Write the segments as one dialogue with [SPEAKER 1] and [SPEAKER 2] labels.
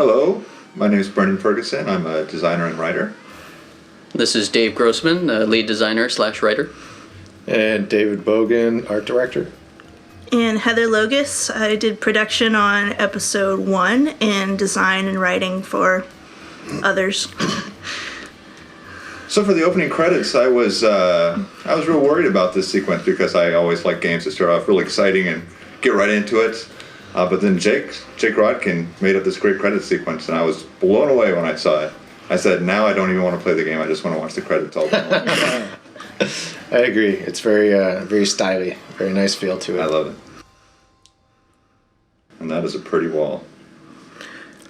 [SPEAKER 1] Hello, my name is Brendan Ferguson. I'm a designer and writer.
[SPEAKER 2] This is Dave Grossman, lead designer / writer.
[SPEAKER 3] And David Bogan, art director.
[SPEAKER 4] And Heather Logus, I did production on episode 1 and design and writing for others.
[SPEAKER 1] So for the opening credits, I was real worried about this sequence because I always like games to start off really exciting and get right into it. But then Jake Rodkin made up this great credit sequence, and I was blown away when I saw it. I said, now I don't even want to play the game. I just want to watch the credits all day long.
[SPEAKER 3] I agree. It's very stylish, very nice feel to it.
[SPEAKER 1] I love it. And that is a pretty wall.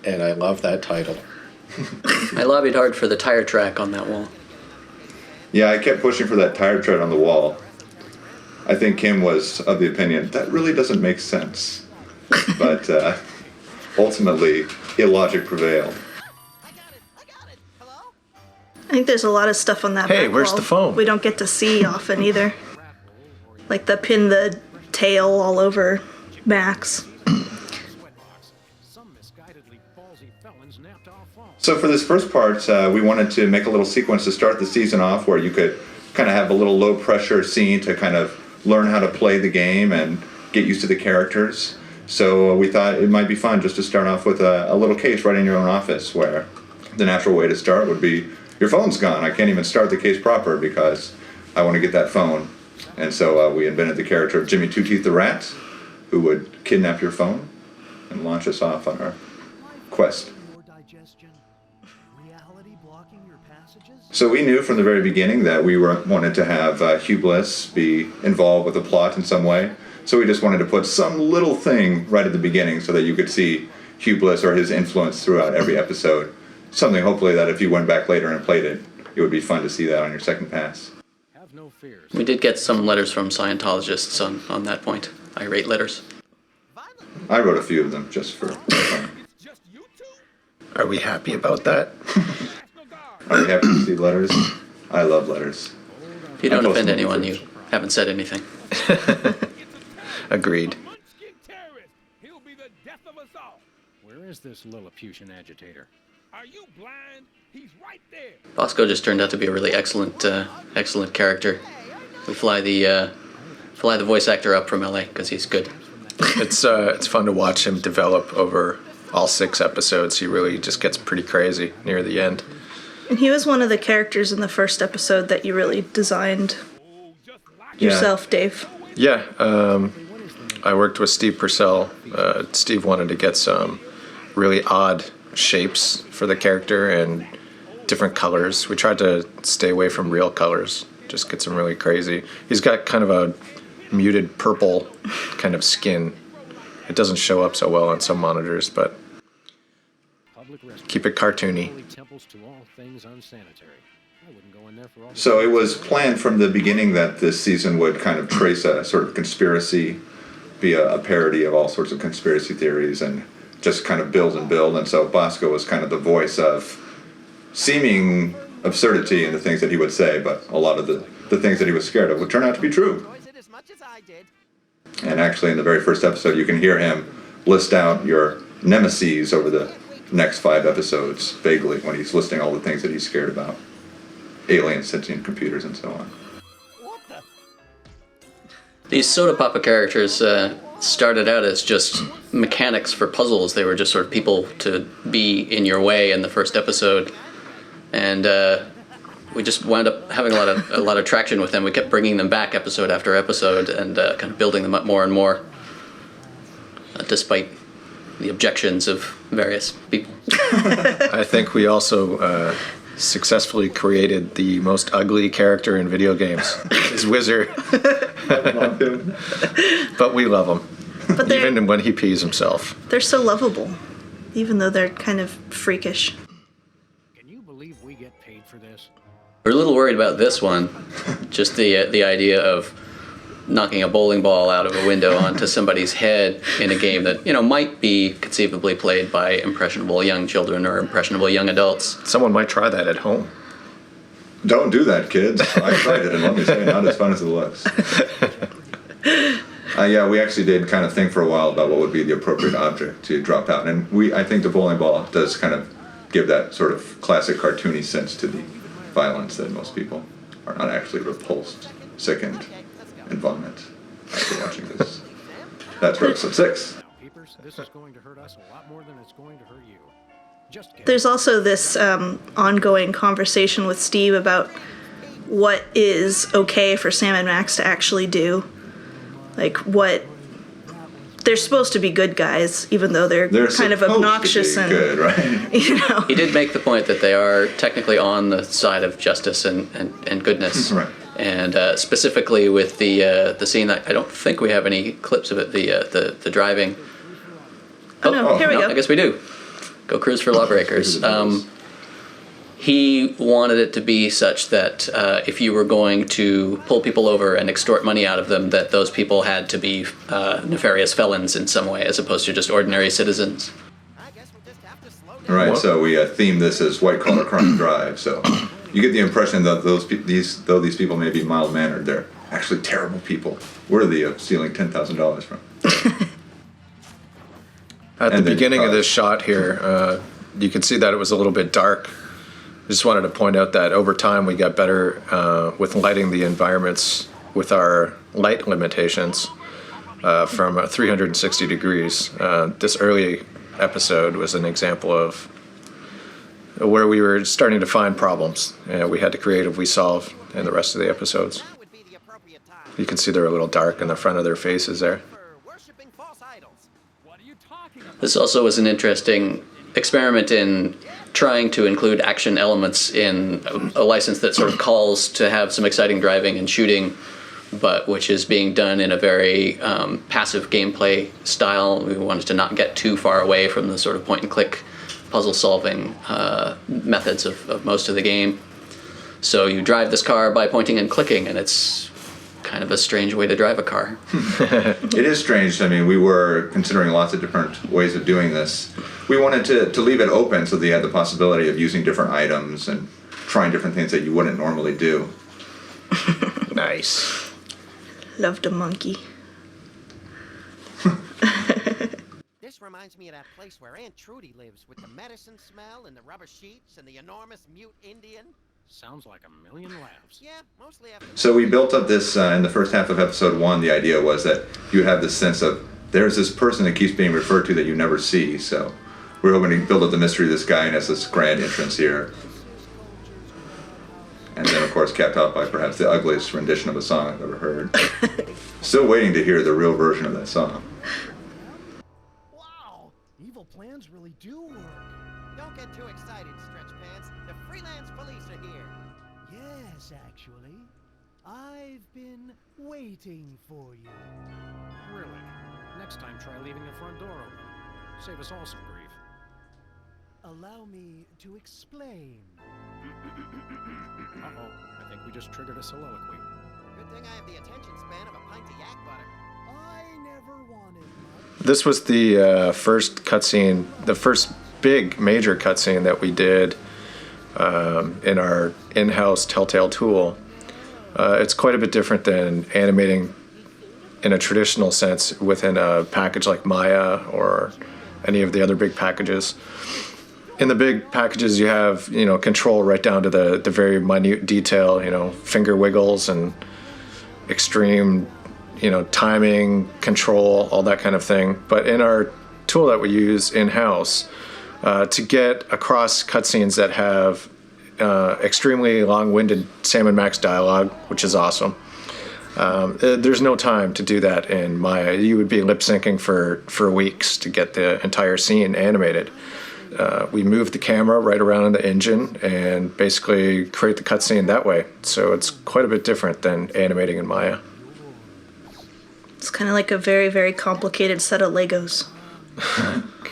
[SPEAKER 3] And I love that title.
[SPEAKER 2] I lobbied hard for the tire track on that wall.
[SPEAKER 1] Yeah, I kept pushing for that tire tread on the wall. I think Kim was of the opinion, that really doesn't make sense. But ultimately, illogic prevailed.
[SPEAKER 4] I think there's a lot of stuff on that
[SPEAKER 3] Hey,
[SPEAKER 4] back
[SPEAKER 3] where's
[SPEAKER 4] wall
[SPEAKER 3] the phone?
[SPEAKER 4] we don't get to see often either. Like the pin the tail all over Max.
[SPEAKER 1] So for this first part, we wanted to make a little sequence to start the season off where you could kind of have a little low-pressure scene to kind of learn how to play the game and get used to the characters. So we thought it might be fun just to start off with a little case right in your own office where the natural way to start would be, your phone's gone. I can't even start the case proper because I want to get that phone. And so we invented the character of Jimmy Two Teeth the Rat, who would kidnap your phone and launch us off on our quest. So we knew from the very beginning that we wanted to have Hugh Bliss be involved with the plot in some way. So we just wanted to put some little thing right at the beginning so that you could see Hugh Bliss or his influence throughout every episode. Something hopefully that if you went back later and played it, it would be fun to see that on your second pass.
[SPEAKER 2] We did get some letters from Scientologists on that point. Irate letters.
[SPEAKER 1] I wrote a few of them just for fun.
[SPEAKER 3] Are we happy about that?
[SPEAKER 1] Are you happy to see letters? I love letters.
[SPEAKER 2] If you don't offend anyone, you haven't said anything.
[SPEAKER 3] Agreed.
[SPEAKER 5] Where is this Lilliputian agitator? Are you blind? He's right there.
[SPEAKER 2] Bosco just turned out to be a really excellent character. We fly the voice actor up from LA because he's good.
[SPEAKER 3] It's fun to watch him develop over all 6 episodes. He really just gets pretty crazy near the end.
[SPEAKER 4] And he was one of the characters in the first episode that you really designed yourself, Dave.
[SPEAKER 3] Yeah, I worked with Steve Purcell. Steve wanted to get some really odd shapes for the character and different colors. We tried to stay away from real colors, just get some really crazy. He's got kind of a muted purple kind of skin. It doesn't show up so well on some monitors, but keep it cartoony.
[SPEAKER 1] So it was planned from the beginning that this season would kind of trace a sort of conspiracy, be a parody of all sorts of conspiracy theories and just kind of build and build. And so Bosco was kind of the voice of seeming absurdity in the things that he would say, but a lot of the things that he was scared of would turn out to be true. And actually in the very first episode you can hear him list out your nemesis over the next 5 episodes vaguely when he's listing all the things that he's scared about. Alien sentient computers and so on.
[SPEAKER 2] These Soda Papa characters started out as just mechanics for puzzles. They were just sort of people to be in your way in the first episode. And we just wound up having a lot of traction with them. We kept bringing them back episode after episode and kind of building them up more and more, despite the objections of various people.
[SPEAKER 3] I think we also successfully created the most ugly character in video games, his Wizard. But we love him, even when he pees himself.
[SPEAKER 4] They're so lovable, even though they're kind of freakish.
[SPEAKER 5] Can you believe we get paid for this?
[SPEAKER 2] We're a little worried about this one, just the idea of knocking a bowling ball out of a window onto somebody's head in a game that, might be conceivably played by impressionable young children or impressionable young adults.
[SPEAKER 3] Someone might try that at home.
[SPEAKER 1] Don't do that, kids. I tried it, and let me say, not as fun as it looks. Yeah, we actually did kind of think for a while about what would be the appropriate object to drop out, and I think the bowling ball does kind of give that sort of classic cartoony sense to the violence that most people are not actually repulsed, sickened, and vomit after watching this. That's for episode 6.
[SPEAKER 5] Now, peepers, this is going to hurt us a lot more than it's going to hurt you. Just kidding.
[SPEAKER 4] There's also this ongoing conversation with Steve about what is okay for Sam and Max to actually do. Like, what... They're supposed to be good guys, even though they're kind of obnoxious
[SPEAKER 1] and good, right?
[SPEAKER 4] You know.
[SPEAKER 2] He did make the point that they are technically on the side of justice and goodness.
[SPEAKER 1] Right.
[SPEAKER 2] And specifically with the scene that I don't think we have any clips of it, the driving.
[SPEAKER 4] Oh, no, here we go.
[SPEAKER 2] I guess we do. Go Cruise for Lawbreakers. He wanted it to be such that if you were going to pull people over and extort money out of them, that those people had to be nefarious felons in some way, as opposed to just ordinary citizens.
[SPEAKER 1] Right, so we themed this as white collar crime drive. So you get the impression that though these people may be mild mannered, they're actually terrible people, worthy of stealing $10,000 from.
[SPEAKER 3] At the beginning of this shot here, you can see that it was a little bit dark. I just wanted to point out that over time we got better with lighting the environments with our light limitations from 360 degrees. This early episode was an example of where we were starting to find problems. We had to creatively solve in the rest of the episodes. You can see they're a little dark in the front of their faces there.
[SPEAKER 2] This also was an interesting experiment in trying to include action elements in a license that sort of calls to have some exciting driving and shooting, but which is being done in a very passive gameplay style. We wanted to not get too far away from the sort of point-and-click puzzle-solving methods of most of the game. So you drive this car by pointing and clicking, and it's kind of a strange way to drive a car.
[SPEAKER 1] It is strange. I mean, we were considering lots of different ways of doing this. We wanted to leave it open so that you had the possibility of using different items and trying different things that you wouldn't normally do.
[SPEAKER 3] Nice.
[SPEAKER 4] Loved a monkey.
[SPEAKER 6] This reminds me of that place where Aunt Trudy lives with the medicine smell and the rubber sheets and the enormous mute Indian.
[SPEAKER 5] Sounds like a million laughs.
[SPEAKER 6] Yeah, mostly after...
[SPEAKER 1] So we built up this in the first half of episode 1. The idea was that you have this sense of there's this person that keeps being referred to that you never see. So we're hoping to build up the mystery of this guy and has this grand entrance here. And then, of course, capped off by perhaps the ugliest rendition of a song I've ever heard. Still waiting to hear the real version of that song.
[SPEAKER 7] Wow, evil plans really do work.
[SPEAKER 6] Don't get too excited, Stretch Pants. The freelance police are here.
[SPEAKER 7] Yes, actually. I've been waiting for you.
[SPEAKER 5] Really? Next time try leaving the front door open. Save us all some grief.
[SPEAKER 7] Allow me to explain.
[SPEAKER 5] Uh-oh, I think we just triggered a soliloquy.
[SPEAKER 6] Good thing I have the attention span of a pint of yak butter.
[SPEAKER 7] I never wanted much.
[SPEAKER 3] This was the first cutscene, the first big major cutscene that we did in our in-house Telltale tool. It's quite a bit different than animating in a traditional sense within a package like Maya or any of the other big packages. In the big packages, you have, control right down to the very minute detail, finger wiggles and extreme, timing, control, all that kind of thing. But in our tool that we use in-house, to get across cutscenes that have extremely long-winded Sam and Max dialogue, which is awesome, there's no time to do that in Maya. You would be lip-syncing for weeks to get the entire scene animated. We move the camera right around in the engine and basically create the cutscene that way. So it's quite a bit different than animating in Maya.
[SPEAKER 4] It's kind of like a very, very complicated set of Legos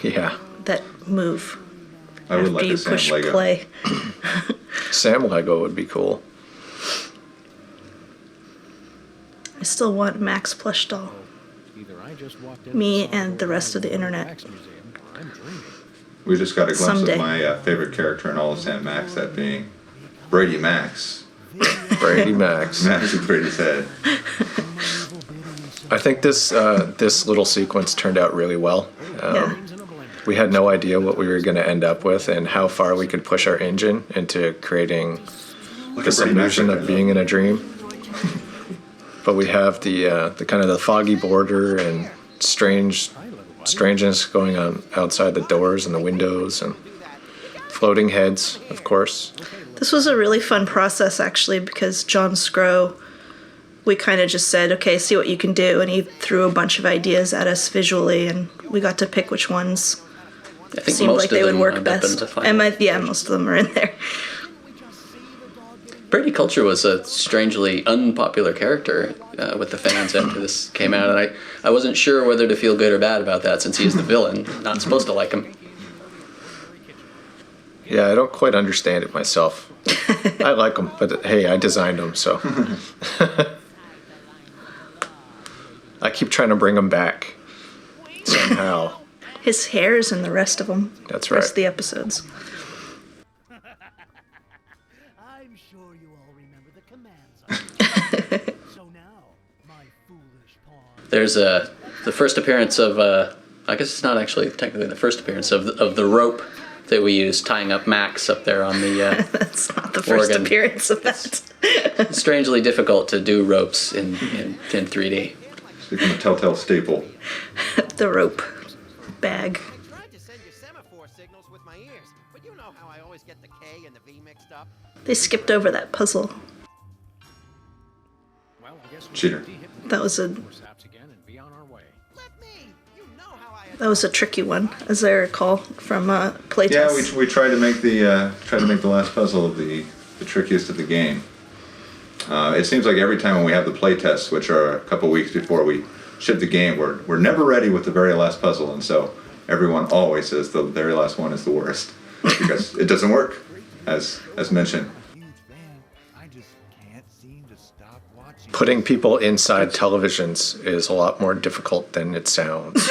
[SPEAKER 3] Yeah.
[SPEAKER 4] that move
[SPEAKER 1] I would
[SPEAKER 4] after
[SPEAKER 1] like
[SPEAKER 4] you
[SPEAKER 1] a Sam
[SPEAKER 4] push
[SPEAKER 1] Lego.
[SPEAKER 4] play.
[SPEAKER 3] Sam Lego would be cool.
[SPEAKER 4] I still want Max plush doll.
[SPEAKER 5] Either I just walked in
[SPEAKER 4] Me and the rest of the internet.
[SPEAKER 5] Wax Museum, or I'm dreaming.
[SPEAKER 1] We just got a glimpse
[SPEAKER 4] Someday.
[SPEAKER 1] of my favorite character in all of Sam Max, that being Brady Max.
[SPEAKER 3] Brady Max.
[SPEAKER 1] Max with Brady's head.
[SPEAKER 3] I think this little sequence turned out really well.
[SPEAKER 4] Yeah.
[SPEAKER 3] We had no idea what we were going to end up with and how far we could push our engine into creating this
[SPEAKER 1] pretty nice
[SPEAKER 3] illusion
[SPEAKER 1] right
[SPEAKER 3] of
[SPEAKER 1] there,
[SPEAKER 3] being in a dream. But we have the kind of the foggy border and strangeness going on outside the doors and the windows and floating heads, of course.
[SPEAKER 4] This was a really fun process, actually, because John Scrow, we kind of just said, okay, see what you can do, and he threw a bunch of ideas at us visually, and we got to pick which ones
[SPEAKER 2] I think
[SPEAKER 4] seemed
[SPEAKER 2] most
[SPEAKER 4] like
[SPEAKER 2] of
[SPEAKER 4] they would
[SPEAKER 2] them
[SPEAKER 4] work
[SPEAKER 2] wound up in
[SPEAKER 4] best.
[SPEAKER 2] the final.
[SPEAKER 4] And most of them are in there.
[SPEAKER 2] Brady Culture was a strangely unpopular character with the fans after this came out, and I wasn't sure whether to feel good or bad about that since he's the villain. Not supposed to like him.
[SPEAKER 3] Yeah, I don't quite understand it myself. I like them, but hey, I designed them, so. I keep trying to bring them back somehow.
[SPEAKER 4] His hair's in the rest of them.
[SPEAKER 3] That's
[SPEAKER 4] Rest of
[SPEAKER 3] right.
[SPEAKER 4] the episodes.
[SPEAKER 7] I'm sure you all remember the commands. So now, my foolish pawn.
[SPEAKER 2] There's the first appearance of I guess it's not actually technically the first appearance of the rope that we used tying up Max up there on the.
[SPEAKER 4] That's not the first
[SPEAKER 2] Oregon.
[SPEAKER 4] appearance of that.
[SPEAKER 2] Strangely difficult to do ropes in 3D.
[SPEAKER 1] It's become a telltale staple.
[SPEAKER 4] The rope bag.
[SPEAKER 6] I tried to send you semaphore signals with my ears, but you know how I always get the K and the V mixed up.
[SPEAKER 4] They skipped over that puzzle.
[SPEAKER 5] Well, I guess we
[SPEAKER 1] Cheater.
[SPEAKER 5] should dehit
[SPEAKER 4] That was a
[SPEAKER 5] the saps again and be on our way.
[SPEAKER 6] Let me. You know how I.
[SPEAKER 4] that was a tricky one, as I recall from playtest.
[SPEAKER 1] Yeah, we tried to make the last puzzle of the trickiest of the game. It seems like every time when we have the play tests, which are a couple weeks before we ship the game, we're never ready with the very last puzzle, and so everyone always says the very last one is the worst because it doesn't work, as mentioned.
[SPEAKER 8] Huge fan. I just can't seem to stop watching.
[SPEAKER 3] Putting people inside televisions is a lot more difficult than it sounds.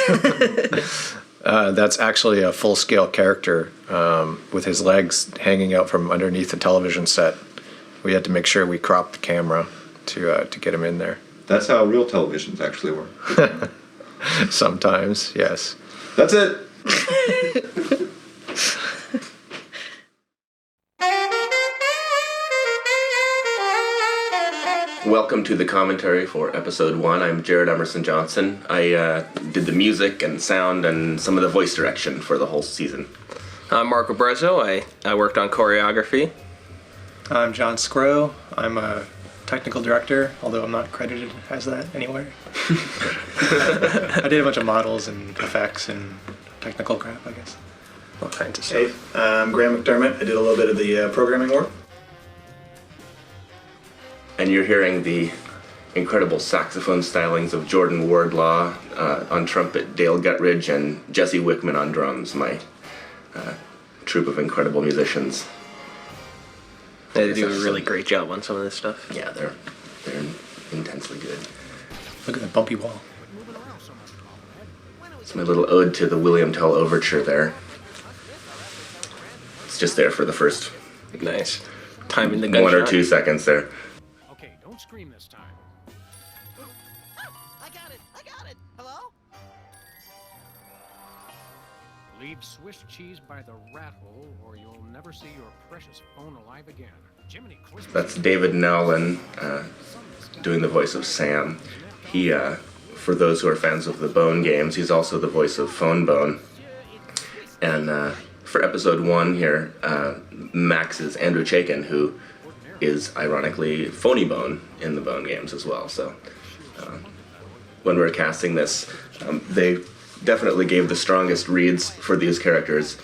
[SPEAKER 3] That's actually a full-scale character with his legs hanging out from underneath the television set. We had to make sure we cropped the camera to get him in there.
[SPEAKER 1] That's how real televisions actually work.
[SPEAKER 3] Sometimes, yes.
[SPEAKER 1] That's it.
[SPEAKER 9] Welcome to the commentary for episode 1. I'm Jared Emerson Johnson. I did the music and sound and some of the voice direction for the whole season.
[SPEAKER 10] I'm Marco Brezzo. I worked on choreography.
[SPEAKER 11] I'm John Scrow. I'm a technical director, although I'm not credited as that anywhere. I did a bunch of models and effects and technical crap, I guess.
[SPEAKER 10] All kinds of
[SPEAKER 12] Hey,
[SPEAKER 10] stuff.
[SPEAKER 12] I'm Graham McDermott. I did a little bit of the programming work.
[SPEAKER 9] And you're hearing the incredible saxophone stylings of Jordan Wardlaw on trumpet, Dale Guttridge, and Jesse Wickman on drums, my troupe of incredible musicians.
[SPEAKER 10] They do a really great job on some of this stuff.
[SPEAKER 9] Yeah, they're intensely good.
[SPEAKER 11] Look at the bumpy wall.
[SPEAKER 9] It's my little ode to the William Tell Overture there. It's just there for the first
[SPEAKER 10] Nice. Timing the
[SPEAKER 9] 1 or
[SPEAKER 10] gunshot.
[SPEAKER 9] 2 seconds there.
[SPEAKER 5] Okay, don't scream this time.
[SPEAKER 6] I got it. I got it. Hello?
[SPEAKER 5] Leave Swiss cheese by the rat hole, or you'll never see your precious phone alive again. Jiminy Christmas.
[SPEAKER 9] That's David Nowlin doing the voice of Sam. He, for those who are fans of the Bone games, he's also the voice of Phone Bone. And for episode 1 here, Max is Andrew Chaikin, who is ironically Phony Bone in the Bone games as well. So when we were casting this, they definitely gave the strongest reads for these characters.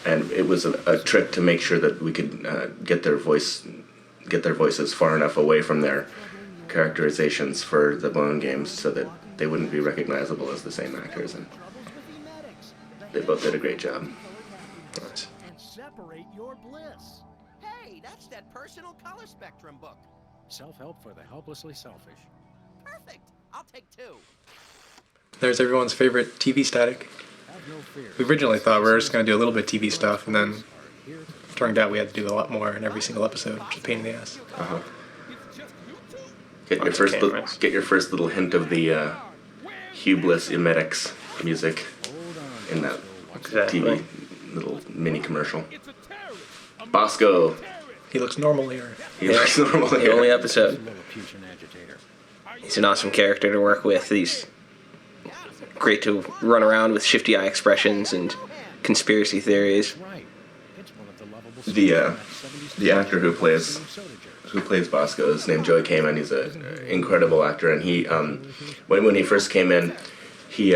[SPEAKER 9] And it was a trick to make sure that we could get their voices far enough away from their characterizations for the Bone games so that they wouldn't be recognizable as the same actors. And they both did a great job.
[SPEAKER 3] Nice.
[SPEAKER 7] And separate your bliss.
[SPEAKER 6] Hey, that's that personal color spectrum book.
[SPEAKER 5] Self-help for the helplessly selfish.
[SPEAKER 6] Perfect. I'll take 2.
[SPEAKER 11] There's everyone's favorite TV static.
[SPEAKER 5] Have no fear.
[SPEAKER 11] We originally thought we were just going to do a little bit of TV stuff, and then turned out we had to do a lot more in every single episode, which is a pain in the ass.
[SPEAKER 9] Get your
[SPEAKER 10] Lots of
[SPEAKER 9] first
[SPEAKER 10] cameras.
[SPEAKER 9] get your first little hint of the Hubris Emetics music in that
[SPEAKER 10] Exactly.
[SPEAKER 9] TV little mini commercial. Bosco.
[SPEAKER 11] He looks normal here.
[SPEAKER 9] He looks normal
[SPEAKER 10] The
[SPEAKER 9] here.
[SPEAKER 10] only episode. He's an awesome character to work with. He's great to run around with shifty eye expressions and conspiracy theories.
[SPEAKER 9] The actor who plays Bosco is named Joey Kamen. He's an incredible actor, and he when he first came in, he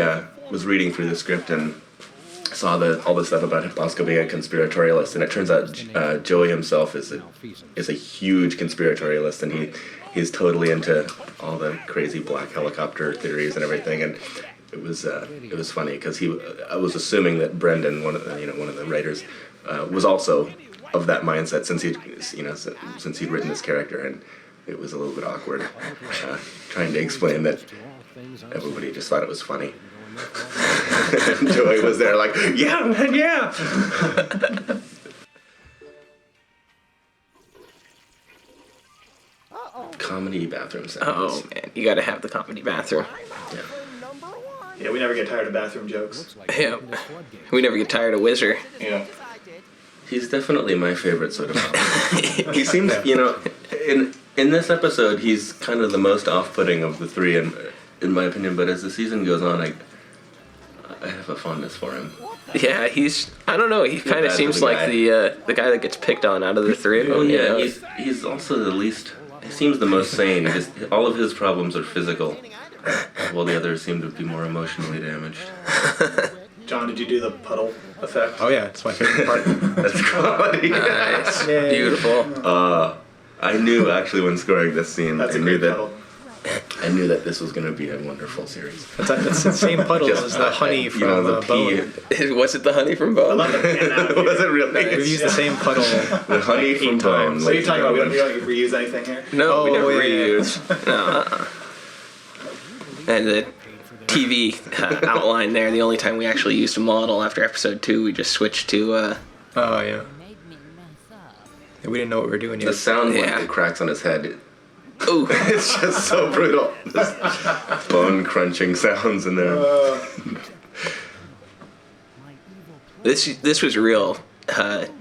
[SPEAKER 9] was reading through the script and saw all the stuff about Bosco being a conspiratorialist, and it turns out Joey himself is a huge conspiratorialist, and he's totally into all the crazy black helicopter theories and everything, and it was funny because I was assuming that Brendan, one of the writers, was also of that mindset since he'd written this character, and it was a little bit awkward trying to explain that everybody just thought it was funny. Joey was there like, yeah, man, yeah. Comedy bathroom sounds.
[SPEAKER 10] Oh man, you gotta have the comedy bathroom.
[SPEAKER 12] Yeah, we never get tired of bathroom jokes.
[SPEAKER 10] Yeah. We never get tired of Whizzer.
[SPEAKER 12] Yeah.
[SPEAKER 9] He's definitely my favorite soda pop. He seems, in this episode, he's kind of the most off-putting of the three, in my opinion. But as the season goes on, I have a fondness for him.
[SPEAKER 10] Yeah, I don't know, he kind of
[SPEAKER 9] bad
[SPEAKER 10] seems
[SPEAKER 9] for the
[SPEAKER 10] like
[SPEAKER 9] guy.
[SPEAKER 10] the guy that gets picked on out of the three of them.
[SPEAKER 9] Oh
[SPEAKER 10] you
[SPEAKER 9] yeah,
[SPEAKER 10] know?
[SPEAKER 9] he's also the least. He seems the most sane. All of his problems are physical, while the others seem to be more emotionally damaged.
[SPEAKER 12] John, did you do the puddle effect?
[SPEAKER 11] Oh yeah, it's my favorite part.
[SPEAKER 9] That's quality.
[SPEAKER 10] Nice.
[SPEAKER 11] Yay.
[SPEAKER 10] Beautiful.
[SPEAKER 9] I knew actually when scoring this scene,
[SPEAKER 12] That's
[SPEAKER 9] I
[SPEAKER 12] a
[SPEAKER 9] knew
[SPEAKER 12] great
[SPEAKER 9] that
[SPEAKER 12] puddle.
[SPEAKER 9] I knew that this was going to be a wonderful series.
[SPEAKER 11] That's the same puddle
[SPEAKER 9] Just,
[SPEAKER 11] as the honey
[SPEAKER 9] you
[SPEAKER 11] from
[SPEAKER 9] know, the
[SPEAKER 11] Bone.
[SPEAKER 10] Was it the honey from Bone?
[SPEAKER 12] I love the analogy.
[SPEAKER 9] Was it really?
[SPEAKER 11] We've used the same puddle.
[SPEAKER 9] The honey from
[SPEAKER 11] times.
[SPEAKER 9] Bone.
[SPEAKER 12] What are you talking about? We don't reuse anything here?
[SPEAKER 10] No, we
[SPEAKER 11] Oh,
[SPEAKER 10] never
[SPEAKER 11] yeah.
[SPEAKER 10] reuse. No, And the TV outline there, the only time we actually used a model after episode 2, we just switched to,
[SPEAKER 11] Oh yeah. Yeah, we didn't know what we were doing
[SPEAKER 9] The
[SPEAKER 11] yet.
[SPEAKER 9] sound when
[SPEAKER 10] Yeah.
[SPEAKER 9] it cracks on his head.
[SPEAKER 10] ooh,
[SPEAKER 9] It's just so brutal. Just bone crunching sounds in there.
[SPEAKER 10] this was a real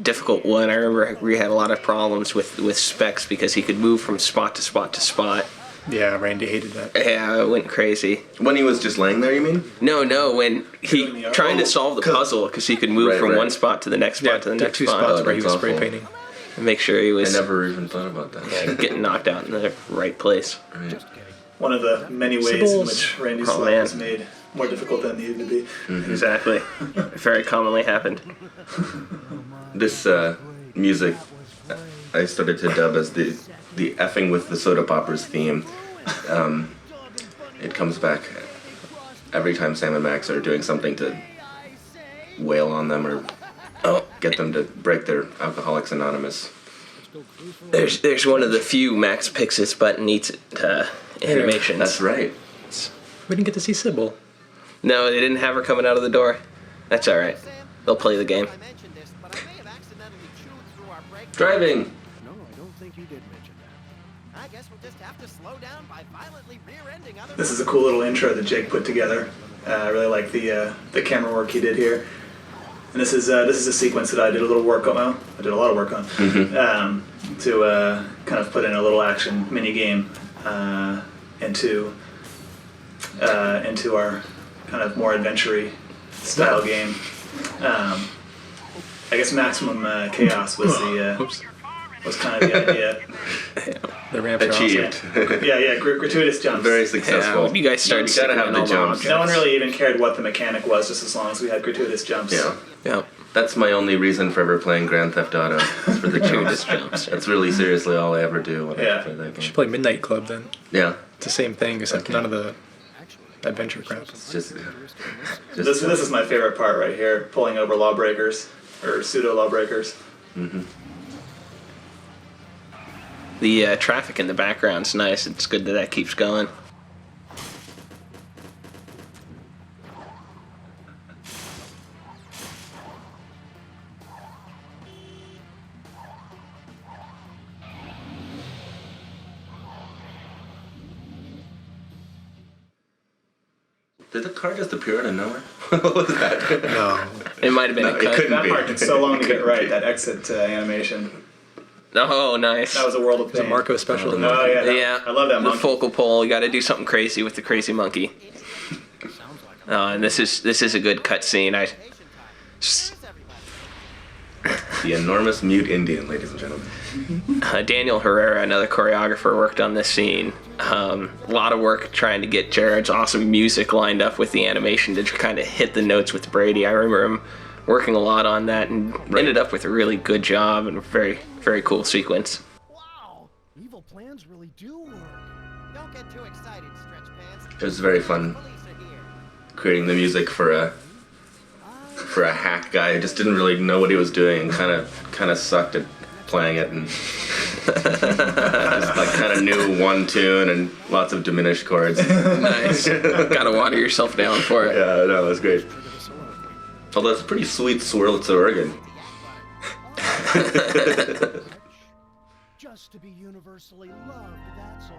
[SPEAKER 10] difficult one. I remember we had a lot of problems with Specs because he could move from spot to spot to spot.
[SPEAKER 11] Yeah, Randy hated that.
[SPEAKER 10] Yeah, it went crazy.
[SPEAKER 9] When he was just laying there, you mean?
[SPEAKER 10] No, when
[SPEAKER 12] Doing
[SPEAKER 10] he
[SPEAKER 12] the-
[SPEAKER 10] trying to
[SPEAKER 12] oh,
[SPEAKER 10] solve the puzzle because he could move
[SPEAKER 9] Right,
[SPEAKER 10] from
[SPEAKER 9] right.
[SPEAKER 10] one spot to the next spot
[SPEAKER 11] Yeah,
[SPEAKER 10] to the
[SPEAKER 11] the
[SPEAKER 10] next
[SPEAKER 11] two
[SPEAKER 10] spot.
[SPEAKER 11] spots where he
[SPEAKER 9] that's
[SPEAKER 11] was spray
[SPEAKER 9] awful.
[SPEAKER 11] painting.
[SPEAKER 10] And make sure he
[SPEAKER 9] I
[SPEAKER 10] was
[SPEAKER 9] never even thought about that.
[SPEAKER 10] getting knocked out in the right place.
[SPEAKER 9] Right.
[SPEAKER 12] One of the many ways in
[SPEAKER 11] Symbols.
[SPEAKER 12] which Randy's
[SPEAKER 10] Oh,
[SPEAKER 12] life
[SPEAKER 10] man.
[SPEAKER 12] was made more difficult than it needed to be.
[SPEAKER 10] Exactly. Very commonly happened.
[SPEAKER 9] This music I started to dub as the effing with the soda poppers theme. It comes back every time Sam and Max are doing something to wail on them or get them to break their Alcoholics Anonymous.
[SPEAKER 10] There's one of the few Max picks his butt and eats it animations.
[SPEAKER 9] That's right.
[SPEAKER 11] We didn't get to see Sybil.
[SPEAKER 10] No, they didn't have her coming out of the door. That's all right. They'll play the game.
[SPEAKER 6] I mentioned this, but I may have accidentally chewed through our break.
[SPEAKER 9] Driving.
[SPEAKER 5] No, I don't think you did mention that.
[SPEAKER 6] I guess we'll just have to slow down by violently rear-ending other.
[SPEAKER 12] This is a cool little intro that Jake put together. I really like the camera work he did here. And this is a sequence that I did a little work on. Well, I did a lot of work on to kind of put in a little action mini game into our kind of more adventure-y style game. I guess Maximum Chaos was was kind of the idea.
[SPEAKER 11] The ramps are awesome.
[SPEAKER 9] Achieved.
[SPEAKER 12] Yeah, gratuitous jumps.
[SPEAKER 9] Very successful.
[SPEAKER 10] Yeah, you guys started
[SPEAKER 9] You gotta have
[SPEAKER 10] sticking
[SPEAKER 9] the
[SPEAKER 10] in all the
[SPEAKER 9] jumps.
[SPEAKER 12] No one really even cared what the mechanic was, just as long as we had gratuitous jumps.
[SPEAKER 9] Yeah.
[SPEAKER 10] Yeah.
[SPEAKER 9] That's my only reason for ever playing Grand Theft Auto. Is for the
[SPEAKER 10] Gratuitous
[SPEAKER 9] jumps.
[SPEAKER 10] jumps.
[SPEAKER 9] That's really seriously all I ever do when
[SPEAKER 12] Yeah.
[SPEAKER 9] I play that
[SPEAKER 11] You
[SPEAKER 9] game.
[SPEAKER 11] should play Midnight Club then.
[SPEAKER 9] Yeah.
[SPEAKER 11] It's the same thing, except none of the adventure crap.
[SPEAKER 9] It's just
[SPEAKER 12] This is my favorite part right here, pulling over lawbreakers, or pseudo lawbreakers.
[SPEAKER 10] The traffic in the background's nice. It's good that keeps going.
[SPEAKER 9] Did the car just appear out of nowhere? What was that?
[SPEAKER 11] No.
[SPEAKER 10] It might have been
[SPEAKER 9] No,
[SPEAKER 10] a
[SPEAKER 9] it
[SPEAKER 10] cut.
[SPEAKER 9] couldn't
[SPEAKER 12] That
[SPEAKER 9] be.
[SPEAKER 12] part took so long to get right. That exit animation.
[SPEAKER 10] Oh, nice.
[SPEAKER 12] That was a world of
[SPEAKER 11] It's a
[SPEAKER 12] pain.
[SPEAKER 11] Marco special.
[SPEAKER 12] Oh yeah.
[SPEAKER 10] Yeah.
[SPEAKER 12] I love that
[SPEAKER 10] The
[SPEAKER 12] monkey.
[SPEAKER 10] focal pole. You got to do something crazy with the crazy monkey. And this is a good cut scene.
[SPEAKER 9] The enormous mute Indian, ladies and gentlemen.
[SPEAKER 10] Daniel Herrera, another choreographer, worked on this scene. A lot of work trying to get Jared's awesome music lined up with the animation to kind of hit the notes with Brady. I remember him working a lot on that and ended up with a really good job and a very, very cool sequence.
[SPEAKER 7] Wow, evil plans really do work.
[SPEAKER 6] Don't get too excited, stretch pants.
[SPEAKER 9] It was very fun creating the music for a hack guy who just didn't really know what he was doing and kind of sucked at playing it, and just like kind of knew one tune and lots of diminished chords.
[SPEAKER 10] Nice. Gotta water yourself down for it.
[SPEAKER 9] Yeah, no, it was great. Although it's a pretty sweet Swirlitz organ.
[SPEAKER 7] Just to be universally loved, that's all.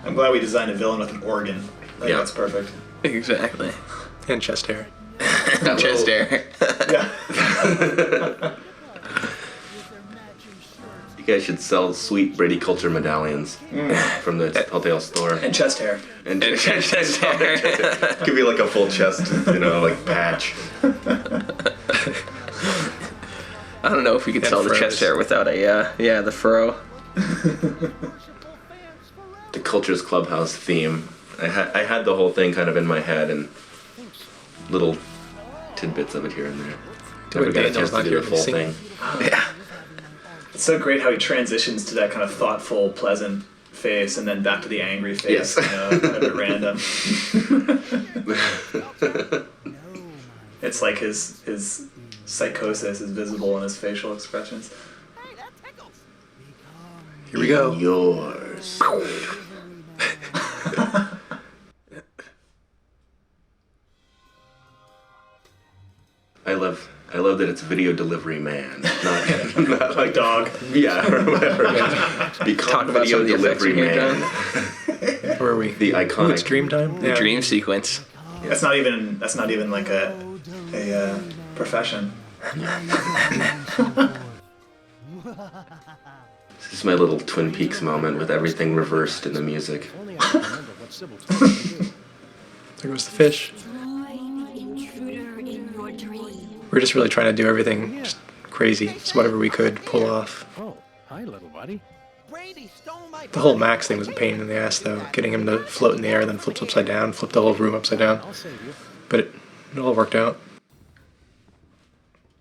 [SPEAKER 12] I'm glad we designed a villain with an organ. I think that's perfect.
[SPEAKER 10] Exactly.
[SPEAKER 11] And chest hair.
[SPEAKER 10] Chest hair.
[SPEAKER 12] Yeah.
[SPEAKER 9] You guys should sell sweet Brady Culture medallions from the Telltale store.
[SPEAKER 12] And chest hair.
[SPEAKER 9] And chest hair. Could be like a full chest, like patch.
[SPEAKER 10] I don't know if we could sell the chest hair without the furrow.
[SPEAKER 9] The Culture's Clubhouse theme. I had the whole thing kind of in my head and little tidbits of it here and there. Never got a chance to do the full thing.
[SPEAKER 10] Yeah.
[SPEAKER 12] It's so great how he transitions to that kind of thoughtful, pleasant face and then back to the angry face.
[SPEAKER 9] Yes.
[SPEAKER 12] Kind of at random. It's like his psychosis is visible in his facial expressions.
[SPEAKER 11] Here we go.
[SPEAKER 9] Yours. I love that it's video delivery man, not like
[SPEAKER 12] dog.
[SPEAKER 9] Yeah, or whatever. Become
[SPEAKER 10] Talk about
[SPEAKER 9] video
[SPEAKER 10] some of the effects
[SPEAKER 9] delivery
[SPEAKER 10] in here,
[SPEAKER 9] man.
[SPEAKER 11] Where are we?
[SPEAKER 9] The iconic.
[SPEAKER 11] It's dream time?
[SPEAKER 10] The dream sequence.
[SPEAKER 12] That's not even like a profession.
[SPEAKER 9] This is my little Twin Peaks moment with everything reversed in the music.
[SPEAKER 11] There goes the fish. We're just really trying to do everything just crazy. Just whatever we could pull off.
[SPEAKER 5] Oh, hi, little buddy.
[SPEAKER 11] The whole Max thing was a pain in the ass, though. Getting him to float in the air, then flips upside down, flip the whole room upside down. But it all worked out.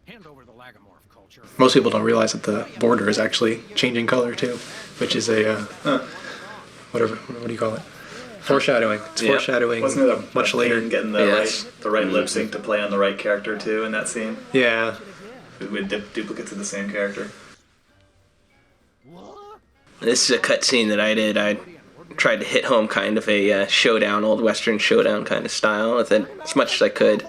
[SPEAKER 5] Hand over the lagomorph culture.
[SPEAKER 11] Most people don't realize that the border is actually changing color, too. Which is a, what do you call it? Foreshadowing. It's foreshadowing.
[SPEAKER 12] Wasn't it a
[SPEAKER 11] much later.
[SPEAKER 12] Getting the right lip sync to play on the right character too in that scene?
[SPEAKER 11] Yeah.
[SPEAKER 12] With duplicates of the same character.
[SPEAKER 10] This is a cut scene that I did. I tried to hit home kind of a showdown, old western showdown kind of style with it as much as I could.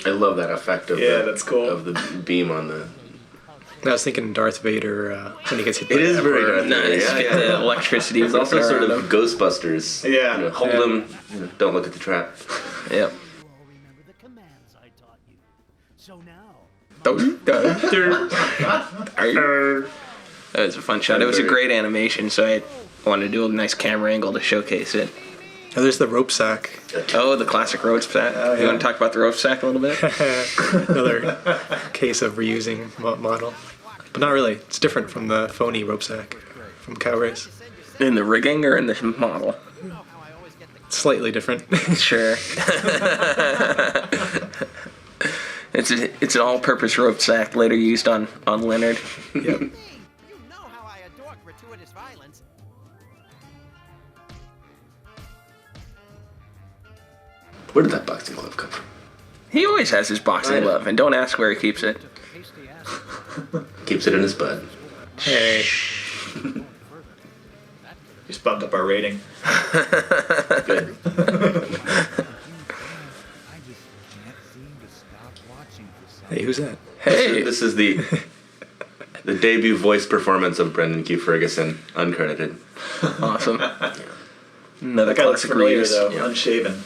[SPEAKER 9] I love that effect of
[SPEAKER 12] that's cool.
[SPEAKER 9] Of the beam on the.
[SPEAKER 11] I was thinking Darth Vader when he gets hit by
[SPEAKER 9] It is
[SPEAKER 11] the
[SPEAKER 9] very
[SPEAKER 11] Emperor.
[SPEAKER 9] Darth Vader.
[SPEAKER 10] Nice.
[SPEAKER 9] Yeah,
[SPEAKER 10] Get the
[SPEAKER 9] yeah.
[SPEAKER 10] electricity.
[SPEAKER 9] It's also
[SPEAKER 10] flipping
[SPEAKER 9] sort
[SPEAKER 10] around
[SPEAKER 9] of Ghostbusters.
[SPEAKER 12] Yeah.
[SPEAKER 9] Hold them. Don't look at the trap.
[SPEAKER 10] him. Yep.
[SPEAKER 7] Remember the commands I taught you. So now,
[SPEAKER 10] That was a fun shot. It was a great animation, so I wanted to do a nice camera angle to showcase it.
[SPEAKER 11] Oh, there's the rope sack.
[SPEAKER 10] Oh, the classic rope sack. You want to talk about the rope sack a little bit?
[SPEAKER 11] Another case of reusing model. But not really. It's different from the phony rope sack from Cow Race.
[SPEAKER 10] In the rigging or in the model?
[SPEAKER 11] It's slightly different.
[SPEAKER 10] Sure. It's an all-purpose rope sack later used on Leonard.
[SPEAKER 11] Yep.
[SPEAKER 6] You know how I adore gratuitous violence.
[SPEAKER 9] Where did that boxing glove come from?
[SPEAKER 10] He always has his boxing glove, and don't ask where he keeps it.
[SPEAKER 9] Keeps it in his butt.
[SPEAKER 11] Hey.
[SPEAKER 12] Just bumped up our rating.
[SPEAKER 9] Good.
[SPEAKER 8] I just can't seem to stop watching for some.
[SPEAKER 11] Hey, who's that?
[SPEAKER 10] Hey!
[SPEAKER 9] This is the debut voice performance of Brendan Q. Ferguson, uncredited.
[SPEAKER 10] Awesome. Another
[SPEAKER 12] That guy looks
[SPEAKER 10] classic
[SPEAKER 12] familiar
[SPEAKER 10] reuse.
[SPEAKER 12] though,
[SPEAKER 9] Yeah.
[SPEAKER 12] unshaven.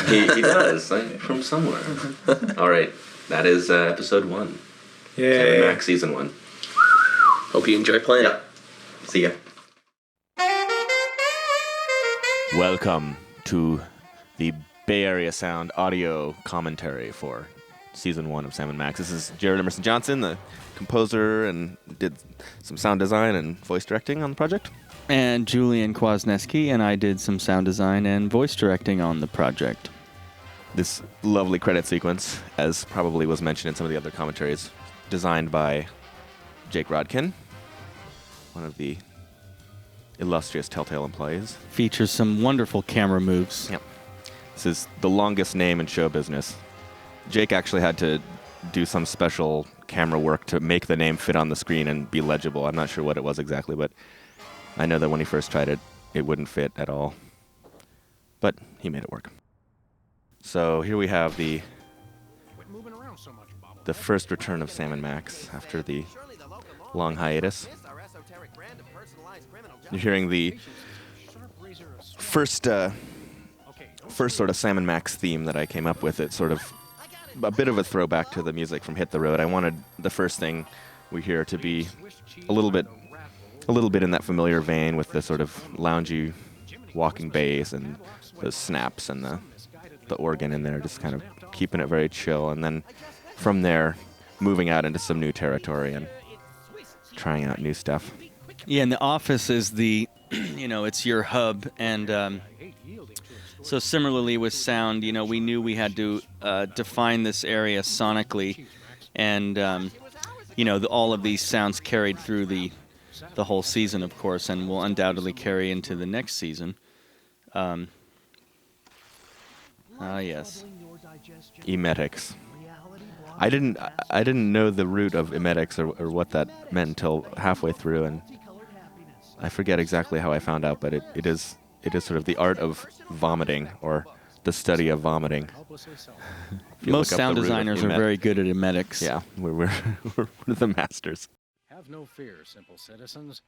[SPEAKER 9] He does, from somewhere. All right, that is episode 1.
[SPEAKER 11] Yay.
[SPEAKER 9] Sam Max season 1.
[SPEAKER 10] Hope you enjoy playing.
[SPEAKER 9] Yep. See ya.
[SPEAKER 13] Welcome to the Bay Area Sound audio commentary for Season 1 of Sam & Max. This is Jared Emerson Johnson, the composer, and did some sound design and voice directing on the project.
[SPEAKER 14] And Julian Kwasniewski, and I did some sound design and voice directing on the project.
[SPEAKER 13] This lovely credit sequence, as probably was mentioned in some of the other commentaries, designed by Jake Rodkin, one of the illustrious Telltale employees.
[SPEAKER 14] Features some wonderful camera moves.
[SPEAKER 13] Yep. This is the longest name in show business. Jake actually had to do some special camera work to make the name fit on the screen and be legible. I'm not sure what it was exactly, but I know that when he first tried it, it wouldn't fit at all. But he made it work. So here we have the first return of Sam & Max after the long hiatus. You're hearing the first sort of Sam & Max theme that I came up with. It's sort of a bit of a throwback to the music from Hit the Road. I wanted the first thing we hear to be a little bit in that familiar vein with the sort of loungy walking bass and the snaps and the organ in there, just kind of keeping it very chill. And then from there, moving out into some new territory and trying out new stuff.
[SPEAKER 14] Yeah, and the office is it's your hub. And so similarly with sound, we knew we had to define this area sonically. And, all of these sounds carried through the whole season, of course, and will undoubtedly carry into the next season. Yes.
[SPEAKER 13] Emetics. I didn't know the root of emetics or what that meant until halfway through, and I forget exactly how I found out, but it is sort of the art of vomiting, or the study of vomiting.
[SPEAKER 14] Most sound designers are very good at emetics.
[SPEAKER 13] Yeah, we're the masters.
[SPEAKER 5] Have no fear, simple citizens.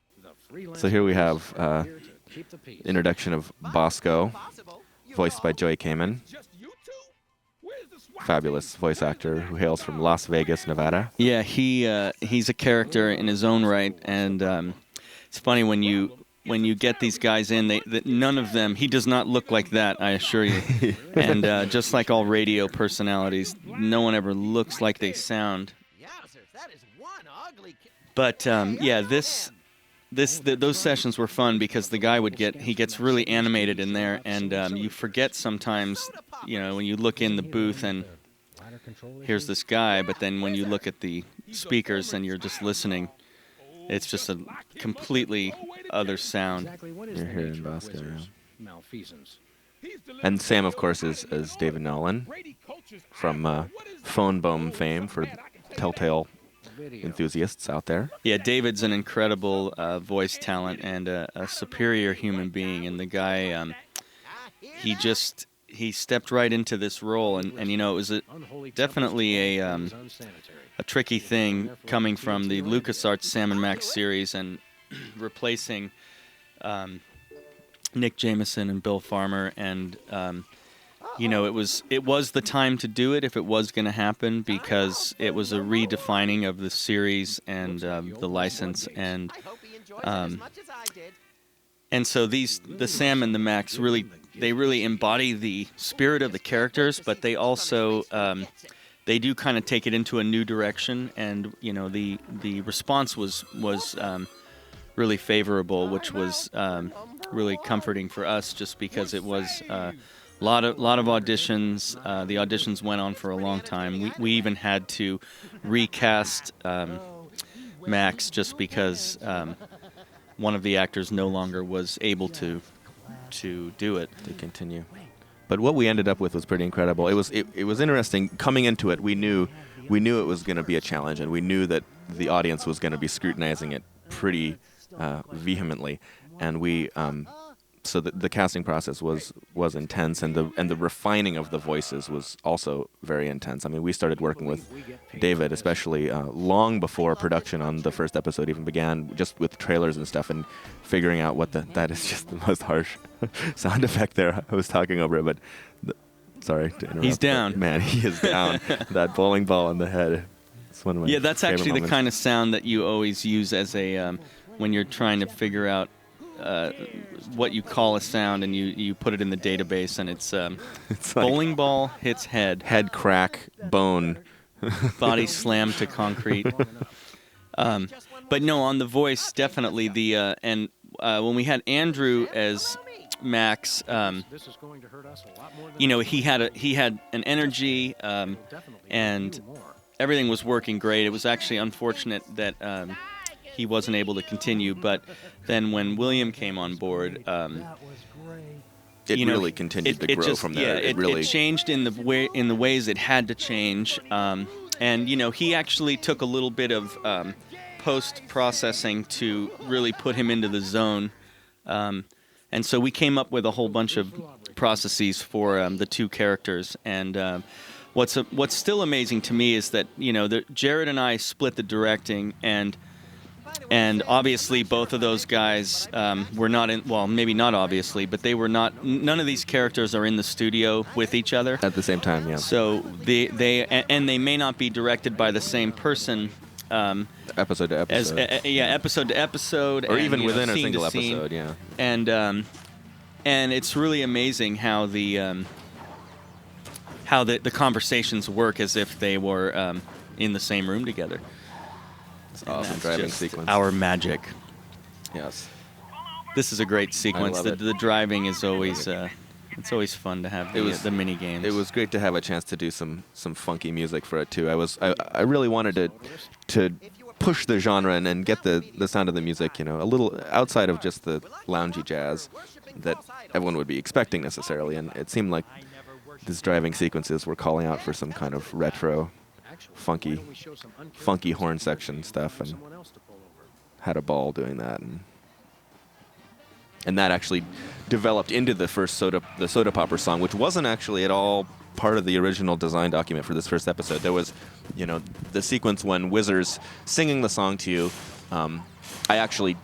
[SPEAKER 13] So here we have introduction of Bosco, voiced by Joey Kamen. Fabulous voice actor who hails from Las Vegas, Nevada.
[SPEAKER 14] Yeah, he's a character in his own right, and it's funny when you get these guys in, none of them, he does not look like that, I assure you. And just like all radio personalities, no one ever looks like they sound. But those sessions were fun because the guy gets really animated in there, and you forget sometimes, when you look in the booth and here's this guy, but then when you look at the speakers and you're just listening, it's just a completely other sound.
[SPEAKER 13] You're hearing Bosco, yeah. And Sam, of course, is David Nolan from Phone Boom fame for Telltale enthusiasts out there.
[SPEAKER 14] Yeah, David's an incredible voice talent and a superior human being, and the guy, he stepped right into this role, and it was definitely a tricky thing coming from the LucasArts Sam & Max series and replacing Nick Jameson and Bill Farmer, and it was the time to do it if it was going to happen, because it was a redefining of the series and the license, and so the Sam and the Max really embody the spirit of the characters, but they also they do kind of take it into a new direction, and the response was really favorable, which was really comforting for us, just because it was a lot of auditions. The auditions went on for a long time. We even had to recast Max just because one of the actors no longer was able to do it.
[SPEAKER 13] To continue. But what we ended up with was pretty incredible. It was interesting coming into it. We knew it was going to be a challenge, and we knew that the audience was going to be scrutinizing it pretty vehemently, and we so the casting process was intense, and the refining of the voices was also very intense. I mean, we started working with David, especially long before production on the first episode even began, just with trailers and stuff, and figuring out that is just the most harsh sound effect there. I was talking over it, but Sorry to interrupt.
[SPEAKER 14] He's down.
[SPEAKER 13] Man, he is down. That bowling ball on the head. It's one of my
[SPEAKER 14] Yeah, that's
[SPEAKER 13] favorite
[SPEAKER 14] actually
[SPEAKER 13] moments.
[SPEAKER 14] the kind of sound that you always use as a when you're trying to figure out what you call a sound, and you put it in the database, and it's
[SPEAKER 13] It's like
[SPEAKER 14] bowling ball hits head,
[SPEAKER 13] head crack, bone.
[SPEAKER 14] body slam to concrete. But no, on the voice, definitely the and when we had Andrew as Max, you know, he had an energy, and everything was working great. It was actually unfortunate that he wasn't able to continue, but then when William came on board,
[SPEAKER 13] It
[SPEAKER 14] you know,
[SPEAKER 13] really continued to grow from there.
[SPEAKER 14] Yeah, it changed in the ways it had to change, and you know, he actually took a little bit of post processing to really put him into the zone, and so we came up with a whole bunch of processes for the two characters. And what's still amazing to me is that, you know, Jared and I split the directing, and obviously both of those guys were not in, well, maybe not obviously, but they were not, none of these characters are in the studio with each other
[SPEAKER 13] at the same time, yeah.
[SPEAKER 14] So they may not be directed by the same person,
[SPEAKER 13] episode to episode.
[SPEAKER 14] Episode to episode,
[SPEAKER 13] or
[SPEAKER 14] and,
[SPEAKER 13] even within a
[SPEAKER 14] scene
[SPEAKER 13] single
[SPEAKER 14] to scene.
[SPEAKER 13] episode, yeah.
[SPEAKER 14] And it's really amazing how the conversations work as if they were in the same room together.
[SPEAKER 13] It's awesome driving sequence.
[SPEAKER 14] Our magic.
[SPEAKER 13] Yes.
[SPEAKER 14] This is a great sequence.
[SPEAKER 13] I love it.
[SPEAKER 14] The driving is always it's always fun to have the mini games.
[SPEAKER 13] It was great to have a chance to do some funky music for it too. I really wanted to push the genre and get the sound of the music, you know, a little outside of just the loungy jazz that everyone would be expecting necessarily. And it seemed like these driving sequences were calling out for some kind of retro, funky horn section stuff, and had a ball doing that. And that actually developed into the first Soda Popper song, which wasn't actually at all part of the original design document for this first episode. There was, you know, the sequence when Whizzer's singing the song to you. I actually,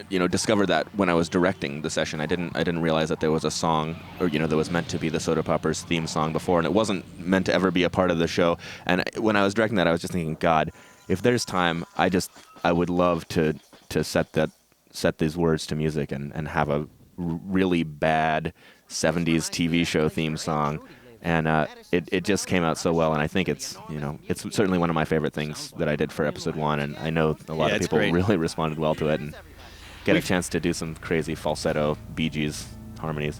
[SPEAKER 13] you know, discovered that when I was directing the session. I didn't realize that there was a song, or, you know, that was meant to be the Soda Poppers theme song before, and it wasn't meant to ever be a part of the show. And when I was directing that, I was just thinking, God, if there's time, I would love to set these words to music and have a really bad 70s TV show theme song. And it just came out so well, and I think it's certainly one of my favorite things that I did for episode 1, and I know a lot of people really responded well to it and get a chance to do some crazy falsetto Bee Gees harmonies.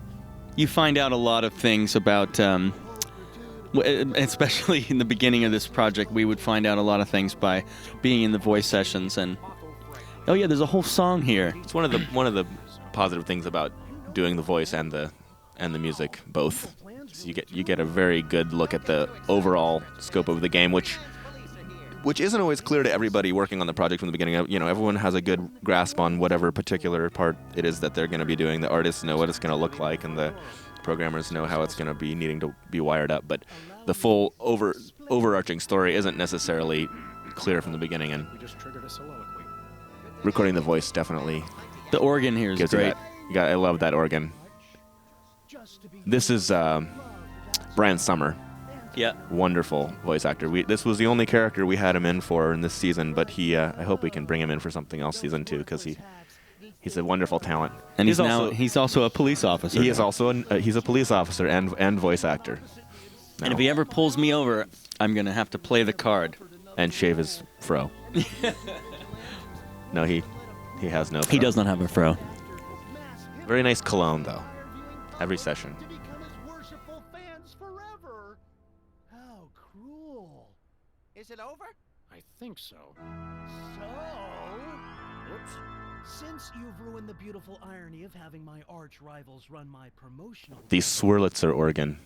[SPEAKER 14] You find out a lot of things about, especially in the beginning of this project, we would find out a lot of things by being in the voice sessions, and oh yeah, there's a whole song here.
[SPEAKER 13] It's one of the positive things about doing the voice and the music both. So you get a very good look at the overall scope of the game, which isn't always clear to everybody working on the project from the beginning. You know, everyone has a good grasp on whatever particular part it is that they're going to be doing. The artists know what it's going to look like, and the programmers know how it's going to be needing to be wired up. But the full overarching story isn't necessarily clear from the beginning, and recording the voice definitely.
[SPEAKER 14] The organ here is great.
[SPEAKER 13] I love that organ. This is Brian Summer.
[SPEAKER 14] Yeah.
[SPEAKER 13] Wonderful voice actor. This was the only character we had him in for in this season, but I hope we can bring him in for something else season 2, because he's a wonderful talent.
[SPEAKER 14] And he's also a police officer.
[SPEAKER 13] He is also he's a police officer and voice actor.
[SPEAKER 14] Now. And if he ever pulls me over, I'm gonna have to play the card
[SPEAKER 13] and shave his fro. No, he has no fro.
[SPEAKER 14] He does not have a fro.
[SPEAKER 13] Very nice cologne though. Every session.
[SPEAKER 7] How cruel.
[SPEAKER 6] Is it over?
[SPEAKER 5] I think so.
[SPEAKER 7] So? Oops. Since you've ruined the beautiful irony of having my arch rivals run my promotional...
[SPEAKER 13] The Swirlitzer organ.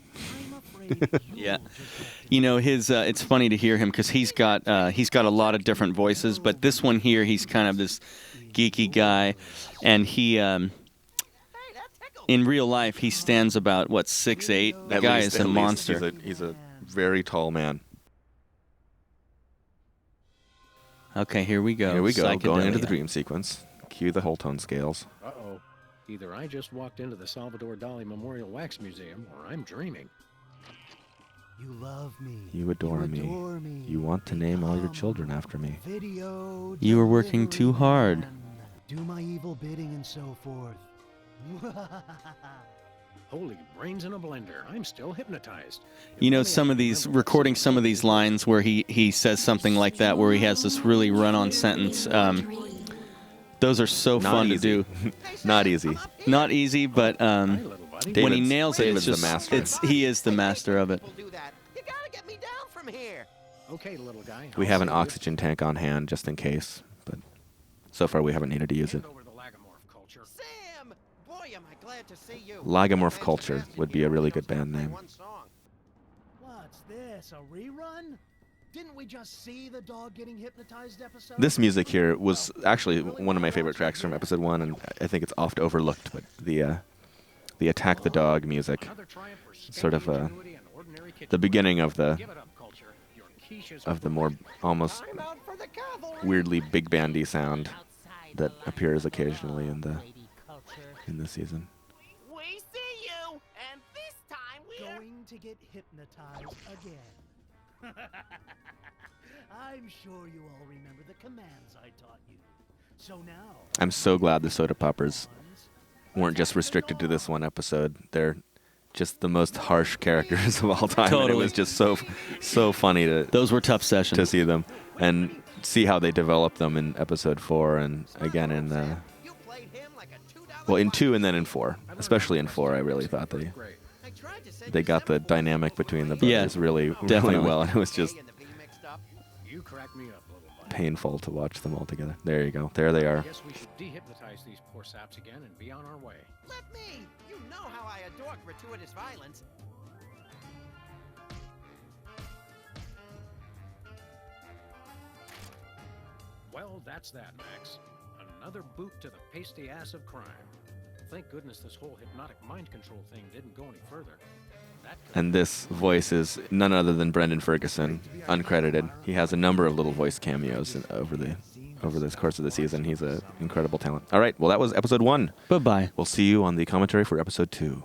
[SPEAKER 14] Yeah. You know, his it's funny to hear him, because he's got a lot of different voices, but this one here, he's kind of this geeky guy, and he in real life, he stands about, 6'8"? The guy is a monster.
[SPEAKER 13] He's a very tall man.
[SPEAKER 14] Okay, here we go.
[SPEAKER 13] Here we go, going into the dream sequence. Cue the whole tone scales.
[SPEAKER 5] Uh-oh. Either I just walked into the Salvador Dali Memorial Wax Museum, or I'm dreaming.
[SPEAKER 7] You love me.
[SPEAKER 13] You adore me. You want to name all your children after me.
[SPEAKER 7] Video
[SPEAKER 14] You were working too hard.
[SPEAKER 7] man. Do my evil bidding and so forth.
[SPEAKER 5] Holy brains in a blender. I'm still hypnotized.
[SPEAKER 14] You know, some of these, recording some of these lines where he says something like that, where he has this really run-on sentence, those are so
[SPEAKER 13] Not
[SPEAKER 14] fun
[SPEAKER 13] easy.
[SPEAKER 14] to do.
[SPEAKER 13] Not easy.
[SPEAKER 14] Not easy, but when he
[SPEAKER 13] David's-
[SPEAKER 14] nails it,
[SPEAKER 13] David's
[SPEAKER 14] it's
[SPEAKER 13] the
[SPEAKER 14] just,
[SPEAKER 13] master.
[SPEAKER 14] he is the master of it.
[SPEAKER 6] You gotta get me down from here.
[SPEAKER 5] Okay, little guy.
[SPEAKER 13] We
[SPEAKER 5] I'll
[SPEAKER 13] have an
[SPEAKER 5] save you.
[SPEAKER 13] oxygen tank on hand just in case, but so far we haven't needed to use it.
[SPEAKER 5] Over the Lagomorph culture.
[SPEAKER 6] Sam! Boy, am I glad to see you.
[SPEAKER 13] Lagomorph Culture would be a really good band name.
[SPEAKER 7] What's this, a rerun? Didn't we just see the dog getting hypnotized episode?
[SPEAKER 13] This music here was actually one of my favorite tracks from episode 1, and I think it's oft overlooked, but the Attack the Dog music, sort of the beginning of the more almost weirdly big bandy sound that appears occasionally in the season.
[SPEAKER 6] We see you, and this time we're
[SPEAKER 7] going to get hypnotized again. I'm sure you all remember the commands I taught you. So now
[SPEAKER 13] I'm so glad the Soda Poppers weren't just restricted to this one episode. They're just the most harsh characters of all time. And it
[SPEAKER 14] Totally.
[SPEAKER 13] was just so funny to
[SPEAKER 14] Those were tough sessions.
[SPEAKER 13] to see them and see how they developed them in episode 4 and again in in 2 and then in 4. Especially in 4, I really thought they got the dynamic between the brothers
[SPEAKER 14] Yeah,
[SPEAKER 13] really
[SPEAKER 14] definitely.
[SPEAKER 13] well, and it was just
[SPEAKER 5] You crack me up, little buddy.
[SPEAKER 13] painful to watch them all together. There you go. There they are.
[SPEAKER 5] Guess we should dehypnotize these poor saps again and be on our way.
[SPEAKER 6] Let me! You know how I adore gratuitous violence.
[SPEAKER 5] Well, that's that, Max. Another boot to the pasty ass of crime. Thank goodness this whole hypnotic mind control thing didn't go any further. That could
[SPEAKER 13] And this voice is none other than Brendan Ferguson, uncredited. He has a number of little voice cameos over this course of the season. He's an incredible talent. All right, well, that was episode 1.
[SPEAKER 14] Bye-bye.
[SPEAKER 13] We'll see you on the commentary for episode 2.